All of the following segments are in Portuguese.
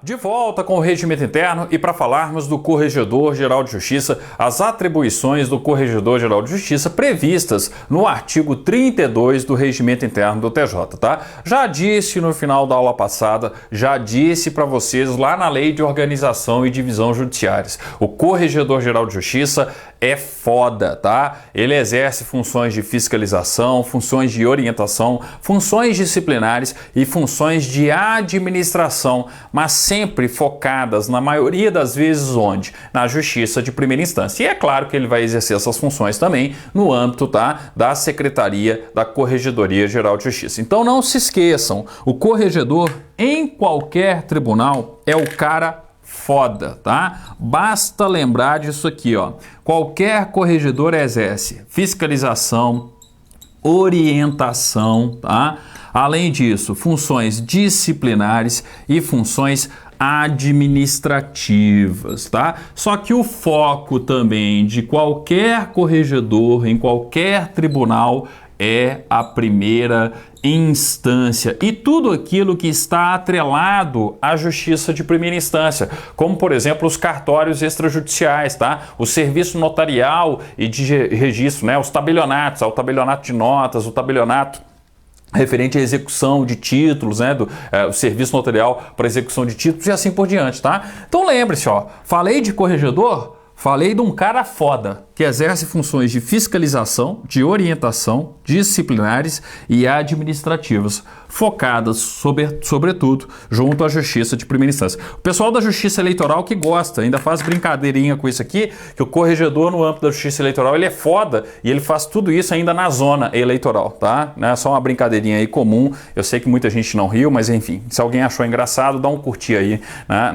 De volta com o Regimento Interno e para falarmos do Corregedor-Geral de Justiça, as atribuições do Corregedor-Geral de Justiça previstas no artigo 32 do Regimento Interno do TJ, tá? Já disse no final da aula passada, já disse para vocês lá na Lei de Organização e Divisão Judiciárias. O Corregedor-Geral de Justiça é foda, tá? Ele exerce funções de fiscalização, funções de orientação, funções disciplinares e funções de administração, mas sempre focadas, na maioria das vezes, onde? Na Justiça de Primeira Instância. E é claro que ele vai exercer essas funções também no âmbito, tá, da Secretaria da Corregedoria Geral de Justiça. Então não se esqueçam, o corregedor em qualquer tribunal é o cara foda, tá? Basta lembrar disso aqui, ó. Qualquer corregedor exerce fiscalização, orientação, tá? Além disso, funções disciplinares e funções administrativas, tá? Só que o foco também de qualquer corregedor em qualquer tribunal é a primeira instância e tudo aquilo que está atrelado à justiça de primeira instância, como por exemplo os cartórios extrajudiciais, tá? O serviço notarial e de registro, né? Os tabelionatos, o tabelionato de notas, o tabelionato referente à execução de títulos, né, o serviço notarial para execução de títulos e assim por diante, tá? Então lembre-se, ó, falei de corregedor, falei de um cara foda que exerce funções de fiscalização, de orientação, disciplinares e administrativas, focadas, sobretudo, junto à Justiça de Primeira Instância. O pessoal da Justiça Eleitoral que gosta, ainda faz brincadeirinha com isso aqui, que o corregedor no âmbito da Justiça Eleitoral, ele é foda e ele faz tudo isso ainda na zona eleitoral, tá? Não é só uma brincadeirinha aí comum, eu sei que muita gente não riu, mas enfim, se alguém achou engraçado, dá um curtir aí, né,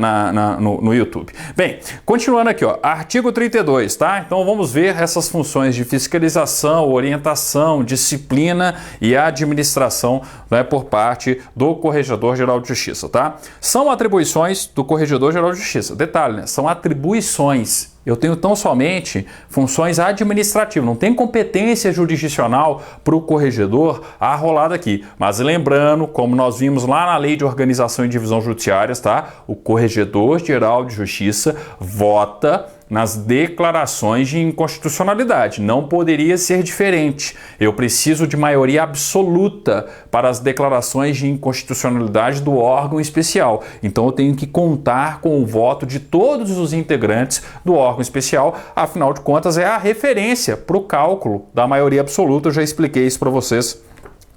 no YouTube. Bem, continuando aqui, ó, artigo 32, tá? Então vamos ver essas funções de fiscalização, orientação, disciplina e administração, né, por parte do Corregedor-Geral de Justiça, tá? São atribuições do Corregedor-Geral de Justiça. Detalhe, né? São atribuições. Eu tenho tão somente funções administrativas, não tem competência jurisdicional para o corregedor arrolado aqui. Mas lembrando, como nós vimos lá na Lei de Organização e Divisão Judiciárias, tá? O Corregedor-Geral de Justiça vota nas declarações de inconstitucionalidade. Não poderia ser diferente. Eu preciso de maioria absoluta para as declarações de inconstitucionalidade do órgão especial. Então eu tenho que contar com o voto de todos os integrantes do órgão especial. Afinal de contas, é a referência para o cálculo da maioria absoluta. Eu já expliquei isso para vocês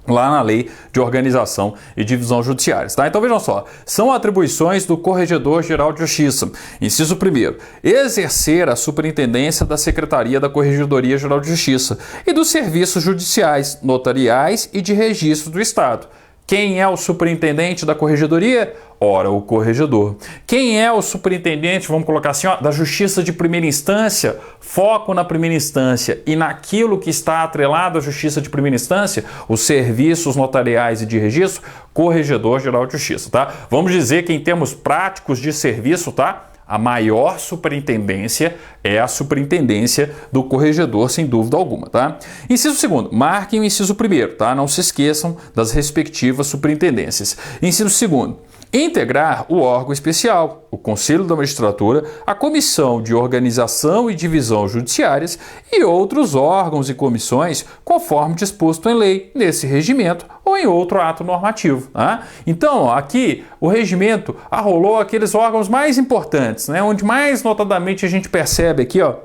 lá na Lei de Organização e Divisão Judiciárias, tá? Então vejam só, são atribuições do Corregedor-Geral de Justiça. Inciso 1º, exercer a superintendência da Secretaria da Corregedoria-Geral de Justiça e dos serviços judiciais, notariais e de registro do Estado. Quem é o superintendente da corregedoria? Ora, o corregedor. Quem é o superintendente, vamos colocar assim, ó, da Justiça de Primeira Instância? Foco na primeira instância e naquilo que está atrelado à Justiça de Primeira Instância, os serviços notariais e de registro, Corregedor-Geral de Justiça, tá? Vamos dizer que em termos práticos de serviço, tá? A maior superintendência é a superintendência do corregedor, sem dúvida alguma, tá? Inciso 2º, marquem o inciso 1º, tá? Não se esqueçam das respectivas superintendências. Inciso 2º, integrar o órgão especial, o Conselho da Magistratura, a Comissão de Organização e Divisão Judiciárias e outros órgãos e comissões, conforme disposto em lei, nesse regimento ou em outro ato normativo. Tá? Então, aqui, o regimento arrolou aqueles órgãos mais importantes, né? Onde mais notadamente a gente percebe aqui, ó,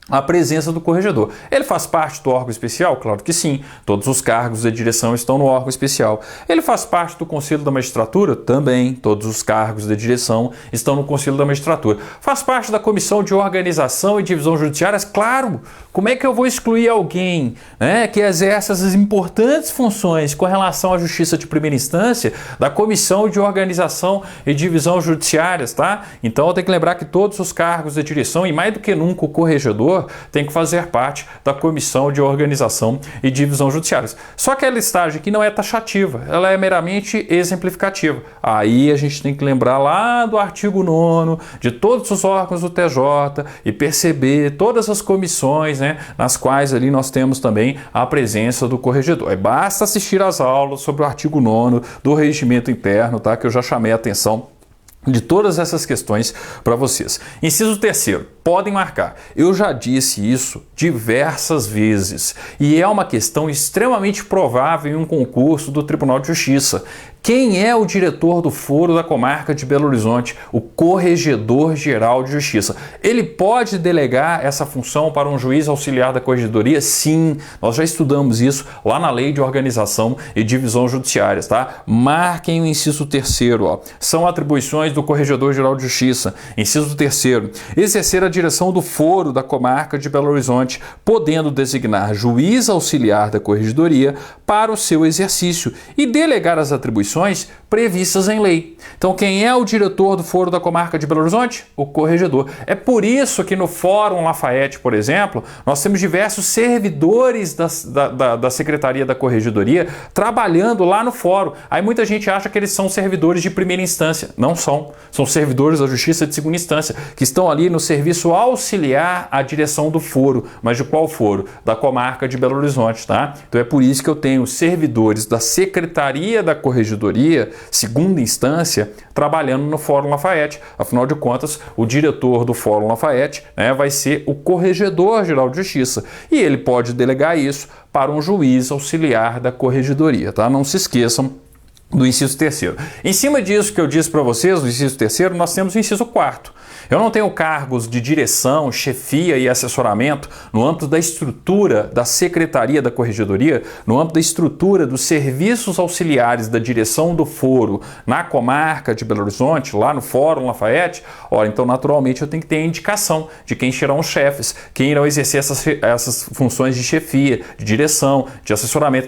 a presença do corregedor. Ele faz parte do órgão especial? Claro que sim. Todos os cargos de direção estão no órgão especial. Ele faz parte do Conselho da Magistratura? Também. Todos os cargos de direção estão no Conselho da Magistratura. Faz parte da Comissão de Organização e Divisão Judiciárias? Claro. Como é que eu vou excluir alguém, né, que exerce essas importantes funções com relação à Justiça de Primeira Instância da Comissão de Organização e Divisão Judiciárias, tá? Então eu tenho que lembrar que todos os cargos de direção, e mais do que nunca o corregedor, corregedor tem que fazer parte da comissão de organização e divisão judiciárias. Só que a listagem aqui não é taxativa, ela é meramente exemplificativa. Aí a gente tem que lembrar lá do artigo 9º de todos os órgãos do TJ e perceber todas as comissões, né, nas quais ali nós temos também a presença do corregedor. Aí basta assistir às aulas sobre o artigo 9º do regimento interno, tá, que eu já chamei a atenção de todas essas questões para vocês. Inciso 3º, podem marcar. Eu já disse isso diversas vezes e é uma questão extremamente provável em um concurso do Tribunal de Justiça. Quem é o diretor do foro da comarca de Belo Horizonte? O Corregedor-Geral de Justiça. Ele pode delegar essa função para um juiz auxiliar da Corregedoria? Sim, nós já estudamos isso lá na Lei de Organização e Divisão Judiciárias, tá? Marquem o inciso 3º, ó. São atribuições do Corregedor-Geral de Justiça. Inciso 3º, exercer a direção do foro da comarca de Belo Horizonte, podendo designar juiz auxiliar da Corregedoria para o seu exercício e delegar as atribuições previstas em lei. Então, quem é o diretor do foro da comarca de Belo Horizonte? O corregedor. É por isso que no Fórum Lafayette, por exemplo, nós temos diversos servidores da Secretaria da Corregedoria trabalhando lá no fórum. Aí muita gente acha que eles são servidores de primeira instância. Não são. São servidores da Justiça de segunda instância, que estão ali no serviço auxiliar à direção do foro. Mas de qual foro? Da comarca de Belo Horizonte, tá? Então é por isso que eu tenho servidores da Secretaria da Corregedoria, segunda instância, trabalhando no Fórum Lafayette. Afinal de contas, o diretor do Fórum Lafayette, né, vai ser o Corregedor-Geral de Justiça. E ele pode delegar isso para um juiz auxiliar da Corregedoria, tá? Não se esqueçam do inciso 3º. Em cima disso que eu disse para vocês, do inciso 3º, nós temos o inciso 4º. Eu não tenho cargos de direção, chefia e assessoramento no âmbito da estrutura da Secretaria da Corregedoria, no âmbito da estrutura dos serviços auxiliares da direção do foro na comarca de Belo Horizonte, lá no Fórum Lafayette. Ora, então naturalmente eu tenho que ter a indicação de quem serão os chefes, quem irão exercer essas funções de chefia, de direção, de assessoramento,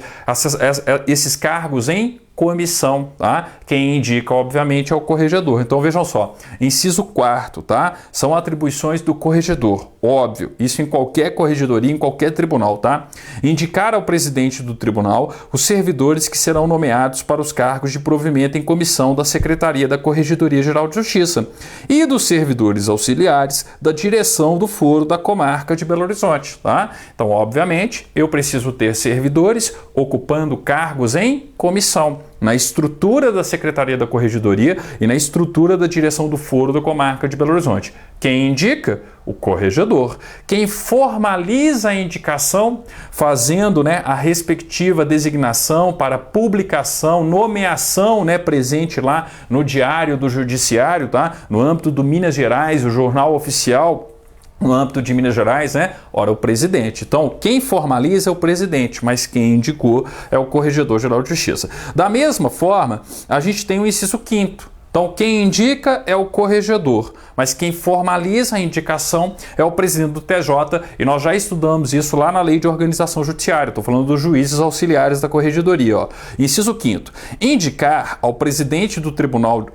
esses cargos em comissão, tá? Quem indica, obviamente, é o corregedor. Então, vejam só, inciso 4º, tá? São atribuições do corregedor, óbvio, isso em qualquer corregedoria, em qualquer tribunal, tá? Indicar ao presidente do tribunal os servidores que serão nomeados para os cargos de provimento em comissão da Secretaria da Corregedoria-Geral de Justiça e dos servidores auxiliares da direção do foro da comarca de Belo Horizonte, tá? Então, obviamente, eu preciso ter servidores ocupando cargos em comissão, na estrutura da Secretaria da Corregedoria e na estrutura da direção do foro da comarca de Belo Horizonte. Quem indica? O corregedor. Quem formaliza a indicação, fazendo, né, a respectiva designação para publicação, nomeação, né, presente lá no Diário do Judiciário, tá? No âmbito do Minas Gerais, o Jornal Oficial, no âmbito de Minas Gerais, né? Ora, o presidente. Então, quem formaliza é o presidente, mas quem indicou é o Corregedor-Geral de Justiça. Da mesma forma, a gente tem o inciso 5º. Então, quem indica é o corregedor, mas quem formaliza a indicação é o presidente do TJ, e nós já estudamos isso lá na Lei de Organização Judiciária. Estou falando dos juízes auxiliares da Corregedoria, ó. Inciso 5º. Indicar ao presidente do tribunal,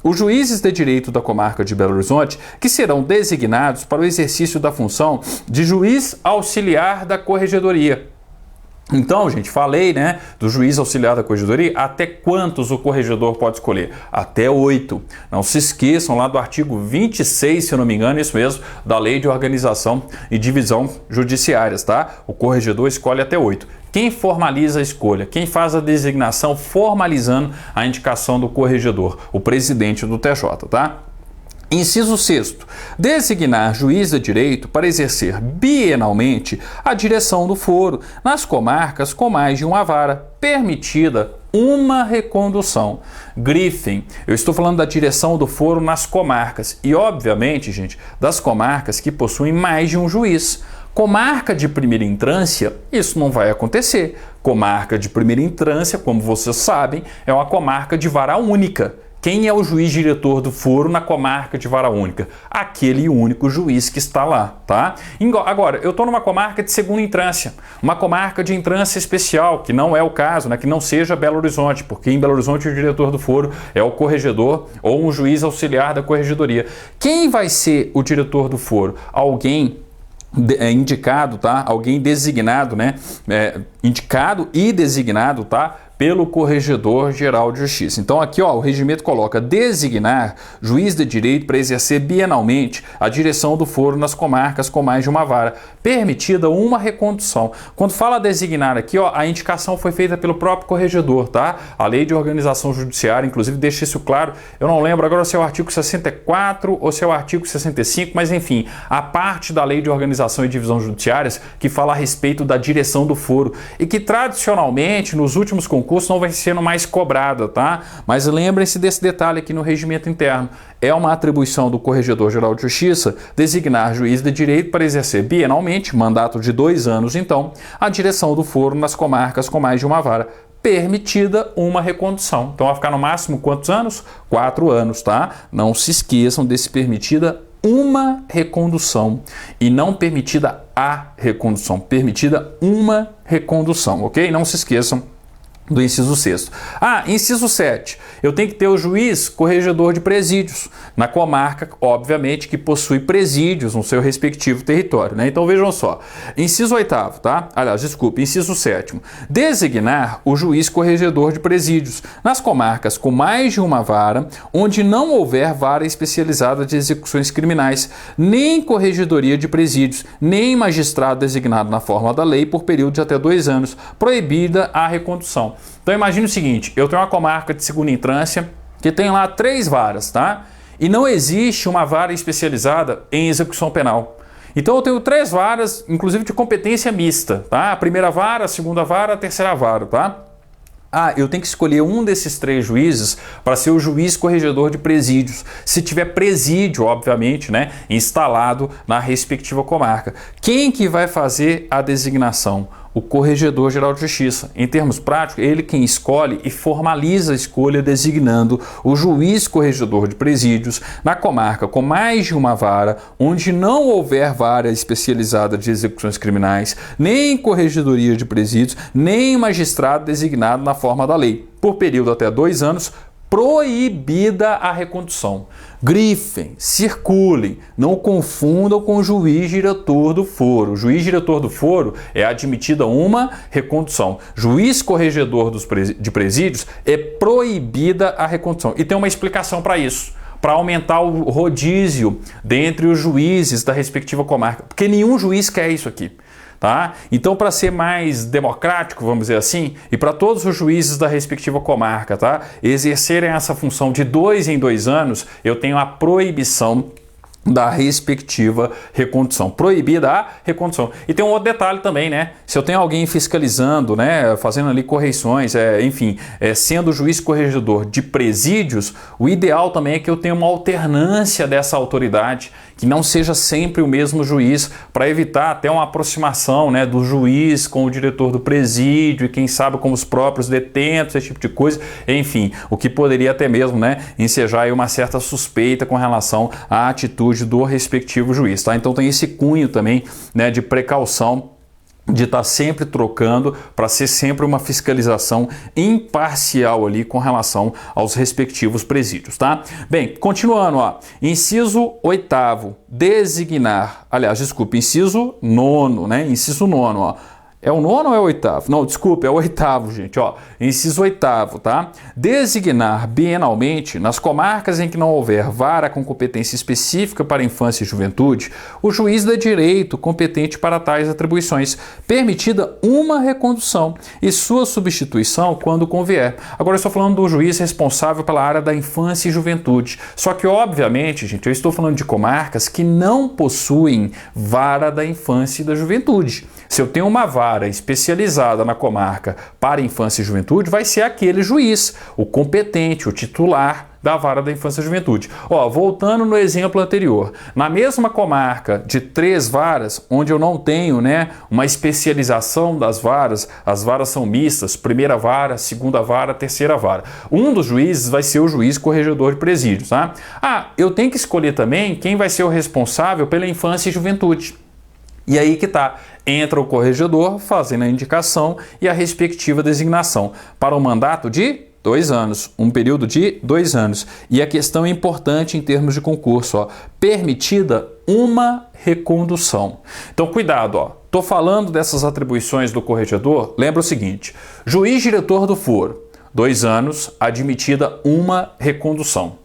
os juízes de direito da comarca de Belo Horizonte, que serão designados para o exercício da função de juiz auxiliar da Corregedoria. Então, gente, falei, né, do juiz auxiliar da Corregedoria, até quantos o corregedor pode escolher? Até 8. Não se esqueçam lá do artigo 26, se eu não me engano, isso mesmo, da Lei de Organização e Divisão Judiciárias, tá? O corregedor escolhe até 8. Quem formaliza a escolha? Quem faz a designação formalizando a indicação do corregedor? O presidente do TJ, tá? Inciso 6º. Designar juiz de direito para exercer bienalmente a direção do foro nas comarcas com mais de uma vara, permitida uma recondução. Grifem, eu estou falando da direção do foro nas comarcas e, obviamente, gente, das comarcas que possuem mais de um juiz. Comarca de primeira instância, isso não vai acontecer. Comarca de primeira instância, como vocês sabem, é uma comarca de vara única. Quem é o juiz diretor do foro na comarca de vara única? Aquele único juiz que está lá, tá? Agora, eu estou numa comarca de segunda entrância, uma comarca de entrância especial, que não é o caso, né? Que não seja Belo Horizonte, porque em Belo Horizonte o diretor do foro é o corregedor ou um juiz auxiliar da corregedoria. Quem vai ser o diretor do foro? Alguém indicado, tá? Alguém designado, né? Indicado e designado, tá? Pelo Corregedor-Geral de Justiça. Então aqui, ó, o regimento coloca designar juiz de direito para exercer bienalmente a direção do foro nas comarcas com mais de uma vara, permitida uma recondução. Quando fala designar aqui, ó, a indicação foi feita pelo próprio corregedor, tá? A Lei de Organização Judiciária, inclusive, deixa isso claro. Eu não lembro agora se é o artigo 64 ou se é o artigo 65, mas enfim, a parte da Lei de Organização e Divisão Judiciárias que fala a respeito da direção do foro e que tradicionalmente, nos últimos concurso não vai sendo mais cobrada, tá? Mas lembrem-se desse detalhe aqui no regimento interno. É uma atribuição do Corregedor-Geral de Justiça designar juiz de direito para exercer bienalmente, mandato de 2 anos então, a direção do foro nas comarcas com mais de uma vara, permitida uma recondução. Então vai ficar no máximo quantos anos? 4 anos, tá? Não se esqueçam desse permitida uma recondução e não permitida a recondução, permitida uma recondução, ok? Não se esqueçam do inciso 6º. Inciso 7. Eu tenho que ter o juiz corregedor de presídios na comarca, obviamente, que possui presídios no seu respectivo território, né? Então vejam só. Inciso 8º, tá? Aliás, desculpe, inciso 7º. Designar o juiz corregedor de presídios nas comarcas com mais de uma vara, onde não houver vara especializada de execuções criminais, nem corregedoria de presídios, nem magistrado designado na forma da lei por período de até 2 anos, proibida a recondução. Então imagine o seguinte, eu tenho uma comarca de segunda entrância que tem lá 3 varas, tá? E não existe uma vara especializada em execução penal. Então eu tenho 3 varas, inclusive de competência mista, tá? A primeira vara, a segunda vara, a terceira vara, tá? Eu tenho que escolher um desses 3 juízes para ser o juiz corregedor de presídios, se tiver presídio, obviamente, né, instalado na respectiva comarca. Quem que vai fazer a designação? O Corregedor-Geral de Justiça. Em termos práticos, ele quem escolhe e formaliza a escolha designando o juiz corregedor de presídios na comarca com mais de uma vara, onde não houver vara especializada de execuções criminais, nem corregedoria de presídios, nem magistrado designado na forma da lei, por período até 2 anos, proibida a recondução. Grifem, circulem, não confundam com o juiz diretor do foro. O juiz diretor do foro é admitida uma recondução. Juiz corregedor de presídios é proibida a recondução. E tem uma explicação para isso, para aumentar o rodízio dentre os juízes da respectiva comarca, porque nenhum juiz quer isso aqui. Tá? Então, para ser mais democrático, vamos dizer assim, e para todos os juízes da respectiva comarca, tá, exercerem essa função de 2 em 2 anos, eu tenho a proibição da respectiva recondução. Proibida a recondução. E tem um outro detalhe também, né? Se eu tenho alguém fiscalizando, né, fazendo ali correções, sendo juiz corregedor de presídios, o ideal também é que eu tenha uma alternância dessa autoridade, que não seja sempre o mesmo juiz, para evitar até uma aproximação, né, do juiz com o diretor do presídio e quem sabe com os próprios detentos, esse tipo de coisa. Enfim, o que poderia até mesmo, né, ensejar aí uma certa suspeita com relação à atitude do respectivo juiz, tá? Então tem esse cunho também, né, de precaução, de estar sempre trocando para ser sempre uma fiscalização imparcial ali com relação aos respectivos presídios, tá? Bem, continuando, ó, inciso 8º, inciso 9º, né? Inciso 9º, ó. É o 9º ou é o 8º? Não, desculpa, é o 8º, gente, ó. Inciso 8º, tá? Designar bienalmente, nas comarcas em que não houver vara com competência específica para infância e juventude, o juiz de direito competente para tais atribuições, permitida uma recondução e sua substituição quando convier. Agora eu estou falando do juiz responsável pela área da infância e juventude. Só que, obviamente, gente, eu estou falando de comarcas que não possuem vara da infância e da juventude. Se eu tenho uma vara especializada na comarca para infância e juventude, vai ser aquele juiz, o competente, o titular da Vara da Infância e Juventude. Ó, voltando no exemplo anterior, na mesma comarca de 3 varas, onde eu não tenho, né, uma especialização das varas, as varas são mistas, primeira vara, segunda vara, terceira vara. Um dos juízes vai ser o juiz corregedor de presídios, tá? Ah, eu tenho que escolher também quem vai ser o responsável pela infância e juventude. E aí que tá, entra o corregedor fazendo a indicação e a respectiva designação para um mandato de 2 anos, um período de 2 anos. E a questão é importante em termos de concurso, ó, permitida uma recondução. Então cuidado, ó, tô falando dessas atribuições do corregedor, lembra o seguinte, juiz diretor do foro, 2 anos, admitida uma recondução.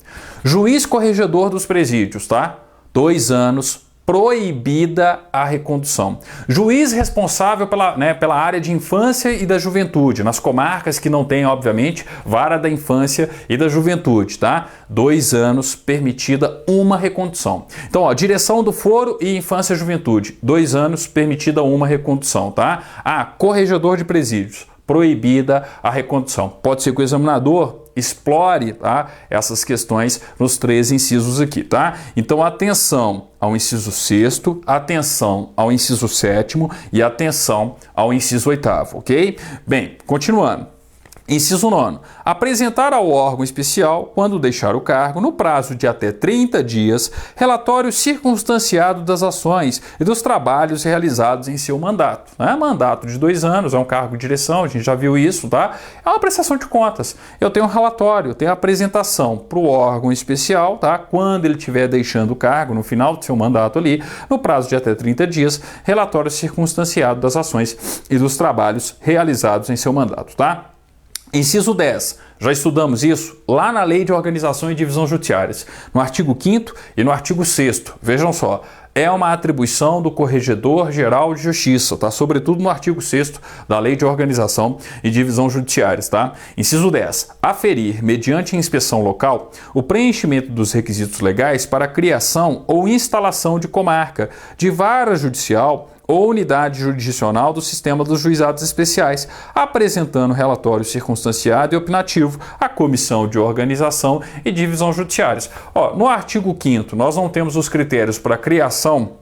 Juiz corregedor dos presídios, tá? 2 anos, proibida a recondução. Juiz responsável pela área de infância e da juventude, nas comarcas que não tem, obviamente, vara da infância e da juventude, tá? 2 anos, permitida uma recondução. Então, ó, direção do foro e infância e juventude, 2 anos, permitida uma recondução, tá? Ah, corregedor de presídios, proibida a recondução. Pode ser que o examinador explore, tá, essas questões nos 3 incisos aqui, tá? Então, atenção ao inciso 6º, atenção ao inciso 7º e atenção ao inciso 8º, ok? Bem, continuando. Inciso 9. Apresentar ao órgão especial, quando deixar o cargo, no prazo de até 30 dias, relatório circunstanciado das ações e dos trabalhos realizados em seu mandato. Mandato de 2 anos, é um cargo de direção, a gente já viu isso, tá? É uma prestação de contas. Eu tenho um relatório, eu tenho a apresentação para o órgão especial, tá? Quando ele estiver deixando o cargo, no final do seu mandato ali, no prazo de até 30 dias, relatório circunstanciado das ações e dos trabalhos realizados em seu mandato, tá? Inciso 10. Já estudamos isso lá na Lei de Organização e Divisão Judiciárias, no artigo 5º e no artigo 6º. Vejam só, é uma atribuição do Corregedor-Geral de Justiça, tá? Sobretudo no artigo 6º da Lei de Organização e Divisão Judiciárias, tá? Inciso 10. Aferir, mediante inspeção local, o preenchimento dos requisitos legais para a criação ou instalação de comarca, de vara judicial ou unidade jurisdicional do sistema dos juizados especiais, apresentando relatório circunstanciado e opinativo à Comissão de Organização e Divisão Judiciárias. Ó, no artigo 5º, nós não temos os critérios para criação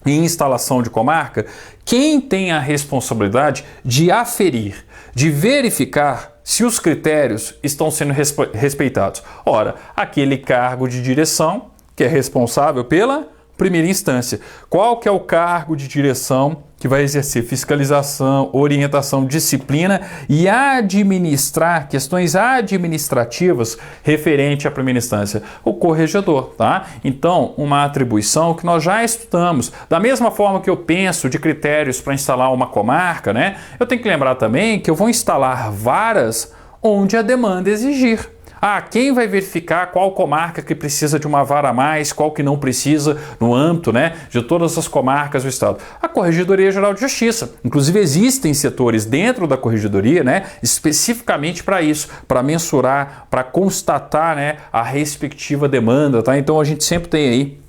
e instalação de comarca. Quem tem a responsabilidade de aferir, de verificar se os critérios estão sendo respeitados? Ora, aquele cargo de direção que é responsável pela primeira instância. Qual que é o cargo de direção que vai exercer fiscalização, orientação, disciplina e administrar questões administrativas referente à primeira instância? O corregedor, tá? Então, uma atribuição que nós já estudamos. Da mesma forma que eu penso de critérios para instalar uma comarca, né? Eu tenho que lembrar também que eu vou instalar varas onde a demanda exigir. Ah, quem vai verificar qual comarca que precisa de uma vara a mais, qual que não precisa no âmbito, né, de todas as comarcas do Estado? A Corregedoria Geral de Justiça. Inclusive existem setores dentro da Corregedoria, né, especificamente para isso, para mensurar, para constatar, né, a respectiva demanda, tá? Então a gente sempre tem aí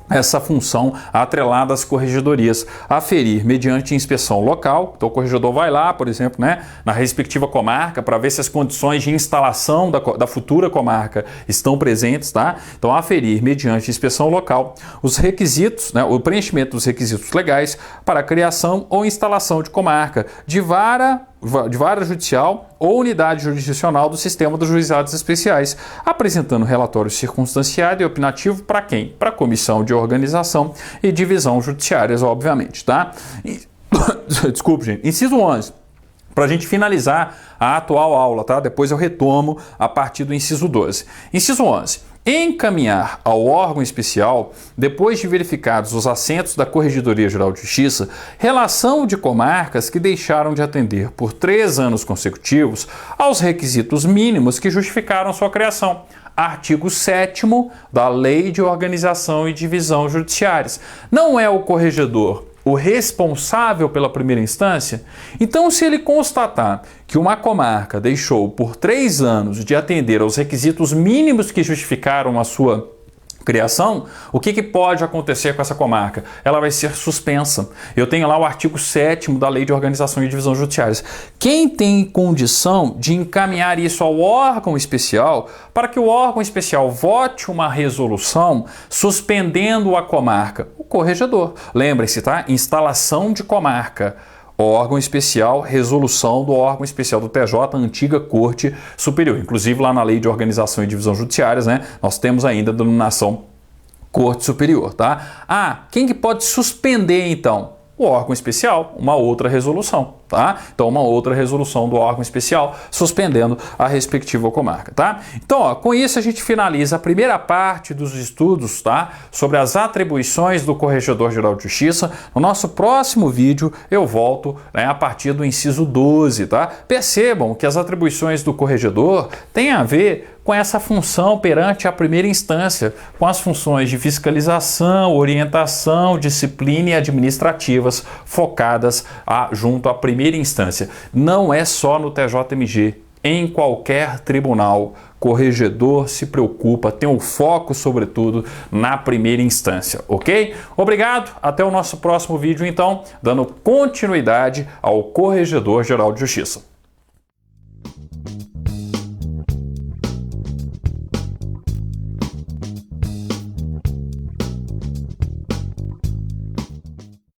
essa função atrelada às corregedorias, aferir mediante inspeção local. Então o corregedor vai lá, por exemplo, né, na respectiva comarca para ver se as condições de instalação da futura comarca estão presentes, tá? Então aferir mediante inspeção local os requisitos, né, o preenchimento dos requisitos legais para a criação ou instalação de comarca, de vara judicial ou unidade jurisdicional do sistema dos juizados especiais, apresentando relatório circunstanciado e opinativo para quem? Para a Comissão de Organização e Divisão Judiciárias, obviamente, tá? Desculpe, gente. Inciso 11. Para a gente finalizar a atual aula, tá? Depois eu retomo a partir do inciso 12. Inciso 11. Encaminhar ao órgão especial, depois de verificados os assentos da Corregedoria Geral de Justiça, relação de comarcas que deixaram de atender por 3 anos consecutivos aos requisitos mínimos que justificaram sua criação. Artigo 7º da Lei de Organização e Divisão Judiciárias. Não é o corregedor o responsável pela primeira instância? Então, se ele constatar que uma comarca deixou por 3 anos de atender aos requisitos mínimos que justificaram a sua criação, o que pode acontecer com essa comarca? Ela vai ser suspensa. Eu tenho lá o artigo 7º da Lei de Organização e Divisão Judiciárias. Quem tem condição de encaminhar isso ao órgão especial para que o órgão especial vote uma resolução suspendendo a comarca? O corregedor. Lembre-se, tá? Instalação de comarca. Órgão especial, resolução do órgão especial do TJ, antiga Corte Superior. Inclusive lá na Lei de Organização e Divisão Judiciárias, né, nós temos ainda a denominação Corte Superior, tá? Quem que pode suspender então? O órgão especial, uma outra resolução, tá? Então, uma outra resolução do órgão especial suspendendo a respectiva comarca, tá? Então, ó, com isso a gente finaliza a primeira parte dos estudos, tá? Sobre as atribuições do Corregedor-Geral de Justiça. No nosso próximo vídeo eu volto, né, a partir do inciso 12, tá? Percebam que as atribuições do corregedor têm a ver com essa função perante a primeira instância, com as funções de fiscalização, orientação, disciplina e administrativas focadas junto à primeira instância. Não é só no TJMG, em qualquer tribunal, corregedor se preocupa, tem o foco, sobretudo, na primeira instância, ok? Obrigado, até o nosso próximo vídeo, então, dando continuidade ao Corregedor-Geral de Justiça.